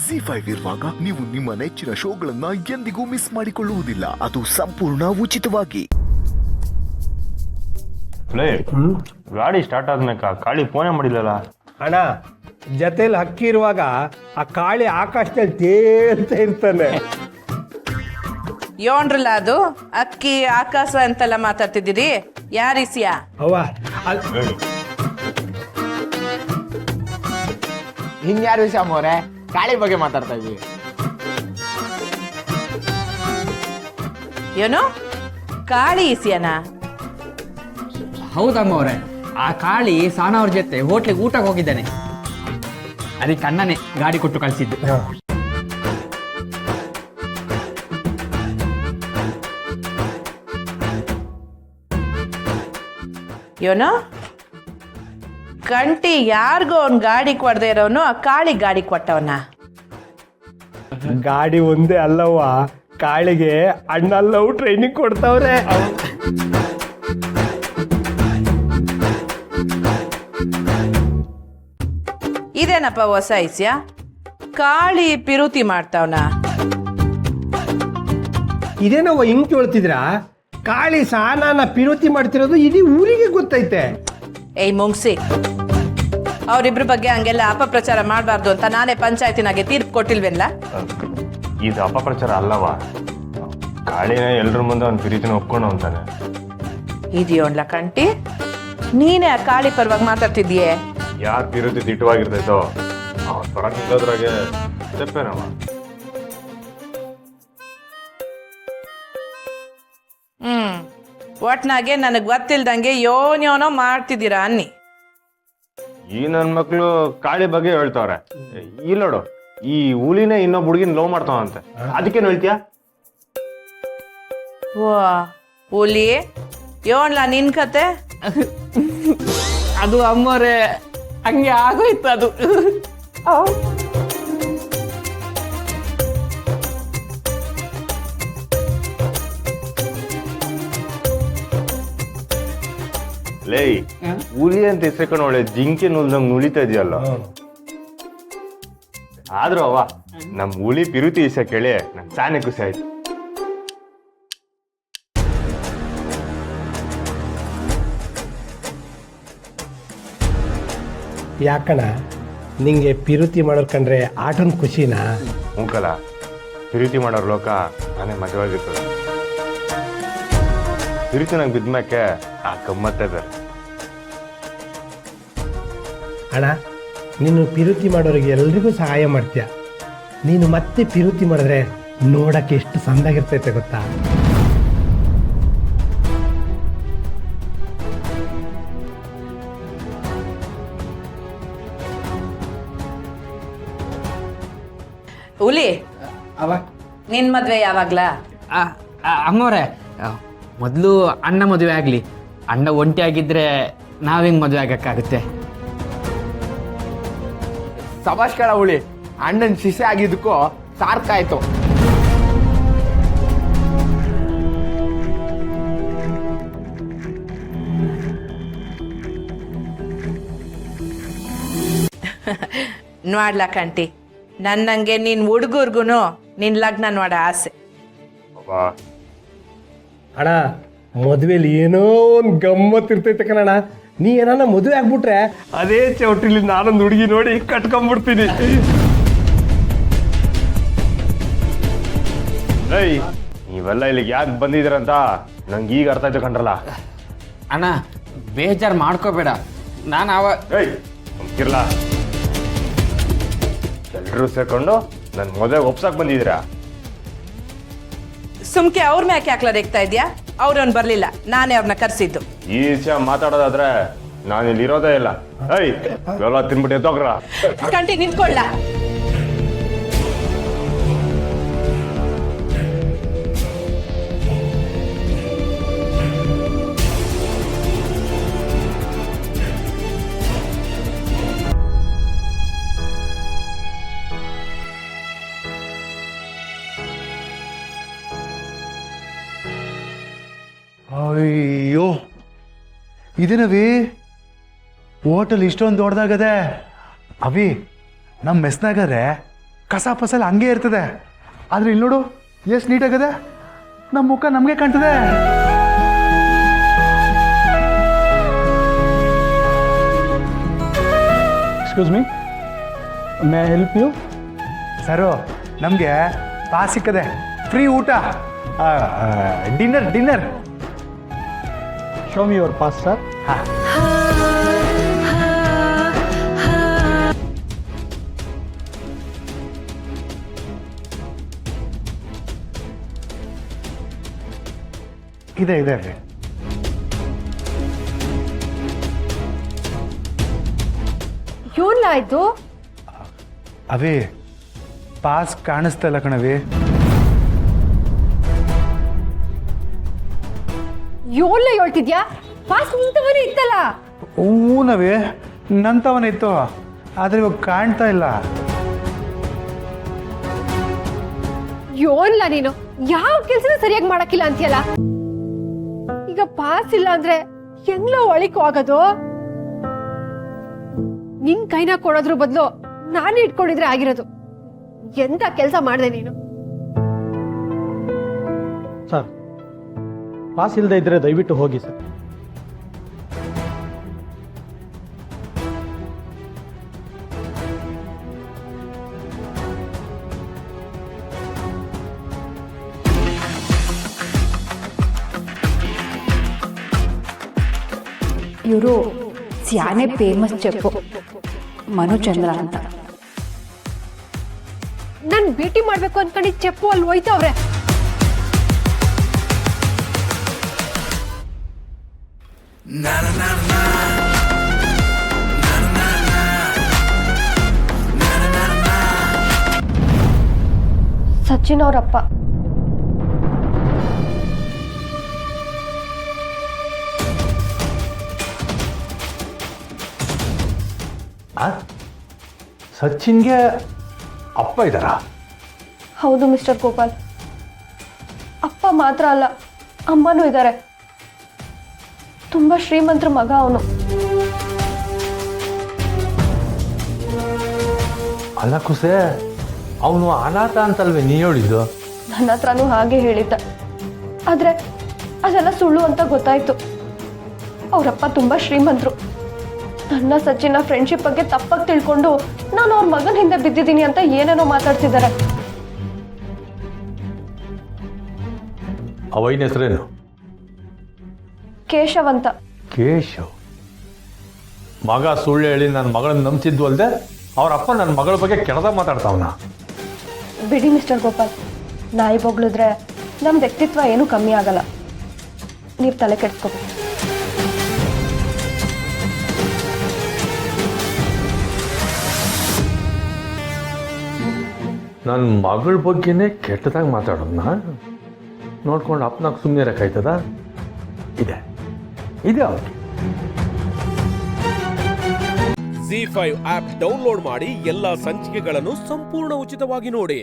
ಜಿ5 ಇರುವಾಗ ನೀವು ನಿಮ್ಮ ನೆಚ್ಚಿನ ಶೋಗಳನ್ನ ಎಂದಿಗೂ ಮಿಸ್ ಮಾಡಿಕೊಳ್ಳುವುದಿಲ್ಲ. ಅದು ಸಂಪೂರ್ಣ ಉಚಿತವಾಗಿ. ಗಾಡಿ ಸ್ಟಾರ್ಟ್ ಆದ್ಮೇಕ ಕಾಳಿ ಫೋನೇ ಮಾಡಿಲ್ಲಲ್ಲ ಅಣ್ಣ. ಜೊತೆಲಿ ಹಕ್ಕಿ ಇರುವಾಗ ಆ ಕಾಳಿ ಆಕಾಶದಲ್ಲಿ ತೇಲ್ತಾ ಇರ್ತಾನೆ. ಯೋಣ್ರಲ್ಲ ಅದು ಅಕ್ಕಿ ಆಕಾಶ ಅಂತೆಲ್ಲ ಮಾತಾಡ್ತಿದ್ದೀರಿ, ಯಾರಿಸಿಯಾ ಅವ್ವ ಹಿಂಗ್ಯಾರು ವಿಷಯಮ್ಮವ್ರೆ ಕಾಳಿ ಬಗ್ಗೆ ಮಾತಾಡ್ತಾ ಇದ್ವಿ. ಏನು ಕಾಳಿ ಇಸಿಯನಾ? ಹೌದಮ್ಮ ಅವ್ರೆ, ಆ ಕಾಳಿ ಸಾನ ಅವ್ರ ಜೊತೆ ಹೋಟ್ಲಿಗೆ ಊಟಕ್ಕೆ ಹೋಗಿದ್ದಾನೆ. ಅದಕ್ಕೆ ಅಣ್ಣನೇ ಗಾಡಿ ಕೊಟ್ಟು ಕಳಿಸಿದ್ದು. ಏನೋ ಕಂಟಿ ಯಾರಿಗೋ ಅವ್ನ್ ಗಾಡಿ ಕೊಡದೆ ಇರೋನು ಆ ಕಾಳಿ ಗಾಡಿ ಕೊಟ್ಟವನ? ಗಾಡಿ ಒಂದೇ ಅಲ್ಲವ್ವ, ಕಾಳಿಗೆ ಅಣ್ಣಲ್ಲವು ಟ್ರೈನಿಂಗ್ ಕೊಡ್ತಾವ್ರೆ. ಇದೇನಪ್ಪ ಹೊಸ ಇಸ್ಯ? ಕಾಳಿ ಪಿರುತಿ ಮಾಡ್ತಾವನ? ಇದೇನವ್ವ ಹಿಂಗ್ ಕೇಳ್ತಿದ್ರ? ಕಾಳಿ ಸಾನಾನ ಪಿರೋತಿ ಮಾಡ್ತಿರೋದು ಇಡೀ ಊರಿಗೆ ಗೊತ್ತೈತೆ. ಏಯ್ ಮುಂಗ್ಸಿ, ಅವರಿಬ್ರ ಬಗ್ಗೆ ಹಂಗೆಲ್ಲ ಅಪಪ್ರಚಾರ ಮಾಡಬಾರ್ದು ಅಂತ ನಾನೇ ಪಂಚಾಯತಿನಾಗೆ ತೀರ್ಪು ಕೊಟ್ಟಿಲ್ವೇನ್ಲ? ಇದು ಅಪಪ್ರಚಾರ ಅಲ್ಲವಾ, ಕಾಳಿನ ಎಲ್ರ ಮುಂದೆ ಅವ್ನ ಪ್ರೀತಿನ ಒಪ್ಕೊಂಡು ಅಂತಾನೆ. ಇದೆಯೋಣ್ಲ ಕಂಟಿ, ನೀನೇ ಆ ಕಾಳಿ ಪರವಾಗಿ ಮಾತಾಡ್ತಿದ್ಯೆ. ಯಾರ ವಿರುದ್ಧ ದಿಟ್ಟವಾಗಿರ್ತೈತೋ ಅವ್ರ ಪರ ನಿಲ್ಲೋದ್ರಾಗೆ ತಪ್ಪೇನವ. ಒಟ್ನಾಗೆ ನನಗ್ ಗೊತ್ತಿಲ್ದಂಗೆ ಯೋನ್ಯೋನೋ ಮಾಡ್ತಿದ್ದೀರಾ ಅನ್ನಿ. ಈ ನನ್ ಮಕ್ಳು ಕಾಳಿ ಬಗ್ಗೆ ಹೇಳ್ತಾವ್ರೆ. ಇಲ್ಲೋಡು, ಈ ಹುಲಿನೇ ಇನ್ನೊಬ್ಬ ಹುಡುಗಿನ ಲವ್ ಮಾಡ್ತಾವಂತೆ, ಅದಕ್ಕೇನು ಹೇಳ್ತೀಯ? ವಾ ಹುಲಿ, ಯೋಣ್ಲ ನಿನ್ ಕತೆ? ಅದು ಅಮ್ಮವ್ರೆ ಹಂಗೆ ಆಗೋಯ್ತು ಅದು. ಲೇ, ಹುಲಿ ಅಂತ ಹೆಸರ್ಕೊಂಡು ಒಳ್ಳೆ ಜಿಂಕೆ ನುಲ್ದಂಗ್ ನುಳಿತಾ ಇದೆಯಲ್ಲ. ಆದ್ರೂ ಅವ ನಮ್ ಹುಲಿ ಪಿರುತಿ ಇಸ ಕೇಳಿ ನಂಗೆ ಸಾನೆ ಖುಷಿ ಆಯ್ತು. ಯಾಕಣ ನಿಂಗೆ ಪಿರುತಿ ಮಾಡೋರ್ ಕಂಡ್ರೆ ಆಟನ್ ಖುಷಿನಾ? ಹೂಕಲ, ಪಿರುತಿ ಮಾಡೋರ್ ಲೋಕ ನಾನೇ ಮಜವಾಗಿರ್ತದೆ. ಪಿರುತಿ ನಂಗೆ ಬಿದ್ಮ್ಯಾಕೆ ಆ ಗಮ್ಮತ್ತೆ ಬೇರೆ. ಅಣ್ಣ, ನೀನು ಪಿರುತಿ ಮಾಡೋರಿಗೆ ಎಲ್ರಿಗೂ ಸಹಾಯ ಮಾಡ್ತೀಯ. ನೀನು ಮತ್ತೆ ಪಿರುತಿ ಮಾಡಿದ್ರೆ ನೋಡಕ್ಕೆ ಎಷ್ಟು ಸಂದಾಗಿರ್ತೈತೆ ಗೊತ್ತಾ? ಹುಲಿ, ಅವ ನಿನ್ ಮದ್ವೆ ಯಾವಾಗ್ಲಾ? ಅಮ್ಮವ್ರೆ, ಮೊದಲು ಅಣ್ಣ ಮದುವೆ ಆಗಲಿ. ಅಣ್ಣ ಒಂಟಿ ಆಗಿದ್ರೆ ನಾವ್ ಹೆಂಗ್ ಮದುವೆ ಆಗಕ್ಕಾಗುತ್ತೆ? ಸಭಾಷ್ಕಳ ಹುಳಿ, ಅಣ್ಣನ ಶಿಶೆ ಆಗಿದ್ದಕ್ಕೂ ಸಾರ್ಥಾಯ್ತು. ನೋಡ್ಲಾ ಕಂಟಿ, ನನ್ನಂಗೆ ನಿನ್ ಹುಡುಗರ್ಗುನು ನಿನ್ ಲಗ್ನ ನೋಡ ಆಸೆ. ಅಣ್ಣ, ಮದುವೆಲಿ ಏನೋ ಒಂದು ಗಮ್ಮತ್ ಇರ್ತೈತೆ ಕಣಣ್ಣ. ನೀ ಏನಾನ ಮದುವೆ ಆಗ್ಬಿಟ್ರೆ ಅದೇ ಚೌಟ್ರಿಲಿ ನಾನೊಂದು ಹುಡುಗಿ ನೋಡಿ ಕಟ್ಕೊಂಡ್ಬಿಡ್ತೀನಿ. ಏಯ್, ನೀವೆಲ್ಲ ಇಲ್ಲಿಗೆ ಯಾಕೆ ಬಂದಿದ್ದೀರಂತ ನಂಗೆ ಈಗ ಅರ್ಥ ಆಯ್ತು ಕಂಡ್ರಲ್ಲ. ಅಣ್ಣ ಬೇಜಾರು ಮಾಡ್ಕೋಬೇಡ, ನಾನು ಏಯ್ ಕಿರ್ಲಾ, ಎಲ್ರೂ ಸೇರ್ಕೊಂಡು ನನ್ನ ಮದುವೆಗೆ ಒಪ್ಸಕ್ ಬಂದಿದ್ದೀರಾ? ಸುಮ್ಕೆ ಅವ್ರ ಮ್ಯಾಕೆ ಹಾಕ್ಲ ರೇಗ್ತಾ ಇದ್ಯಾ? ಅವ್ರವ್ನು ಬರ್ಲಿಲ್ಲ, ನಾನೇ ಅವ್ರನ್ನ ಕರ್ಸಿದ್ದು. ಈ ವಿಷಯ ಮಾತಾಡೋದಾದ್ರೆ ನಾನು ಇಲ್ಲಿ ಇರೋದೇ ಇಲ್ಲ. ಏಯ್, ಎಲ್ಲ ತಿನ್ಬಿಟ್ಟು ಎದ್ದೋಗ್ರ. ಕಂಟಿ ನಿಂತ್ಕೊಳ್ಳ. ಅಯ್ಯೋ, ಇದೇನವಿ ಹೋಟೆಲ್ ಇಷ್ಟೊಂದು ದೊಡ್ಡದಾಗದೆ. ಅವಿ, ನಮ್ಮ ಮೆಸ್ನಾಗರೆ ಕಸ ಪಸಲ್ ಹಂಗೆ ಇರ್ತದೆ. ಆದರೆ ಇಲ್ಲಿ ನೋಡು ಎಷ್ಟು ನೀಟಾಗದೆ, ನಮ್ಮ ಮುಖ ನಮಗೆ ಕಾಣ್ತದೆ. Excuse me, may I help you? Sir, ನಮಗೆ ಪಾಸ್ ಸಿಕ್ಕದೆ, ಫ್ರೀ ಊಟ, dinner. Show me your pass sir. ಹಾಂ, ಇದೆ. ಏನಾಯ್ತು? ಅವೇ ಪಾಸ್ ಕಾಣಿಸ್ತಲ್ಲ ಕಣವಿ. ಏನ್ಲ ಹೇಳ್ತಿದ್ಯಾ? ಪಾಸ್ ನಿಂತವನೇ ಇತ್ತಲ್ಲ. ಹೂನವೇ, ನಂತವನಿತ್ತು, ಆದರೆ ಇವಾಗ ಕಾಣ್ತಾ ಇಲ್ಲ. ಏನ್ಲ ನೀನು ಯಾವ ಕೆಲ್ಸನ ಸರಿಯಾಗಿ ಮಾಡಕ್ಕಿಲ್ಲ ಅಂತೀಯಲ್ಲ. ಈಗ ಪಾಸ್ ಇಲ್ಲ ಅಂದ್ರೆ ಹೆಂಗ್ಲ ಒಳಿಕು ಆಗೋದು? ನಿನ್ ಕೈನ ಕೊಡೋದ್ರ ಬದಲು ನಾನೇ ಇಟ್ಕೊಂಡಿದ್ರೆ ಆಗಿರೋದು. ಎಂತ ಕೆಲಸ ಮಾಡಿದೆ ನೀನು? ಸರ್, ಪಾಸ್ ಇಲ್ಲದೆ ಇದ್ರೆ ದಯವಿಟ್ಟು ಹೋಗಿ ಸರ್. ಇವರು ಸ್ಯಾನೆ ಫೇಮಸ್ ಚೆಫು ಮನುಚಂದ್ರ ಅಂತ. ನನ್ ಭೇಟಿ ಮಾಡ್ಬೇಕು ಅನ್ಕೊಂಡಿದ್ ಚೆಪ್ಪು ಅಲ್ಲಿ ಹೋಯ್ತವ್ರೆ. ಸಚಿನ್ ಅವರಪ್ಪ. ಸಚಿನ್ಗೆ ಅಪ್ಪ ಇದ್ದಾರಾ? ಹೌದು ಮಿಸ್ಟರ್ ಗೋಪಾಲ್, ಅಪ್ಪ ಮಾತ್ರ ಅಲ್ಲ, ಅಮ್ಮನೂ ಇದ್ದಾರೆ. ತುಂಬಾ ಶ್ರೀಮಂತರ ಮಗ ಅವನು. ಅಲ್ಲ ಕುಸೆ, ಅವನು ಅನಾಥ ಅಂತಲ್ವೇ ನೀ ಹೇಳಿದ್ದು? ನನ್ನ ಹತ್ರನೂ ಹಾಗೆ ಹೇಳಿದ್ದ, ಆದ್ರೆ ಅದೆಲ್ಲ ಸುಳ್ಳು ಅಂತ ಗೊತ್ತಾಯ್ತು. ಅವರಪ್ಪ ತುಂಬಾ ಶ್ರೀಮಂತರು. ನನ್ನ ಸಚಿನ ಫ್ರೆಂಡ್ಶಿಪ್ ಬಗ್ಗೆ ತಪ್ಪಾಗಿ ತಿಳ್ಕೊಂಡು ನಾನು ಅವ್ರ ಮಗನ ಹಿಂದೆ ಬಿದ್ದಿದ್ದೀನಿ ಅಂತ ಏನೇನೋ ಮಾತಾಡ್ತಿದ್ದಾರೆ. ಅವೈನ ಹೆಸರೇನು? ಕೇಶವ್ ಅಂತ. ಕೇಶವ್ ಮಗ ಸುಳ್ಳು ಹೇಳಿ ನನ್ನ ಮಗಳನ್ನ ನಂಬಿಸಿದ್ದು ಅಲ್ಲದೆ ಅವರಪ್ಪ ನನ್ನ ಮಗಳ ಬಗ್ಗೆ ಕೆಡದ ಮಾತಾಡ್ತಾವನ. ಬಿಡಿ ಮಿಸ್ಟರ್ ಗೋಪಾಲ್, ನಾಯಿ ಬೊಗಳಿದ್ರೆ ನಮ್ಮ ವ್ಯಕ್ತಿತ್ವ ಏನೂ ಕಮ್ಮಿ ಆಗಲ್ಲ. ನೀವು ತಲೆ ಕೆಡಿಸ್ಕೋಬೇಕು. ನನ್ನ ಮಗಳ ಬಗ್ಗೆನೇ ಕೆಟ್ಟದಾಗಿ ಮಾತಾಡೋಣ ನೋಡ್ಕೊಂಡು ಅಪ್ಪನಾಗ ಸುಮ್ಮನೆ ಇರೋಕ್ಕಾಯ್ತದ? ಇದೆ ಅವ್ರಿಗೆ. ZEE5 ಆಪ್ ಡೌನ್ಲೋಡ್ ಮಾಡಿ ಎಲ್ಲಾ ಸಂಚಿಕೆಗಳನ್ನು ಸಂಪೂರ್ಣ ಉಚಿತವಾಗಿ ನೋಡಿ.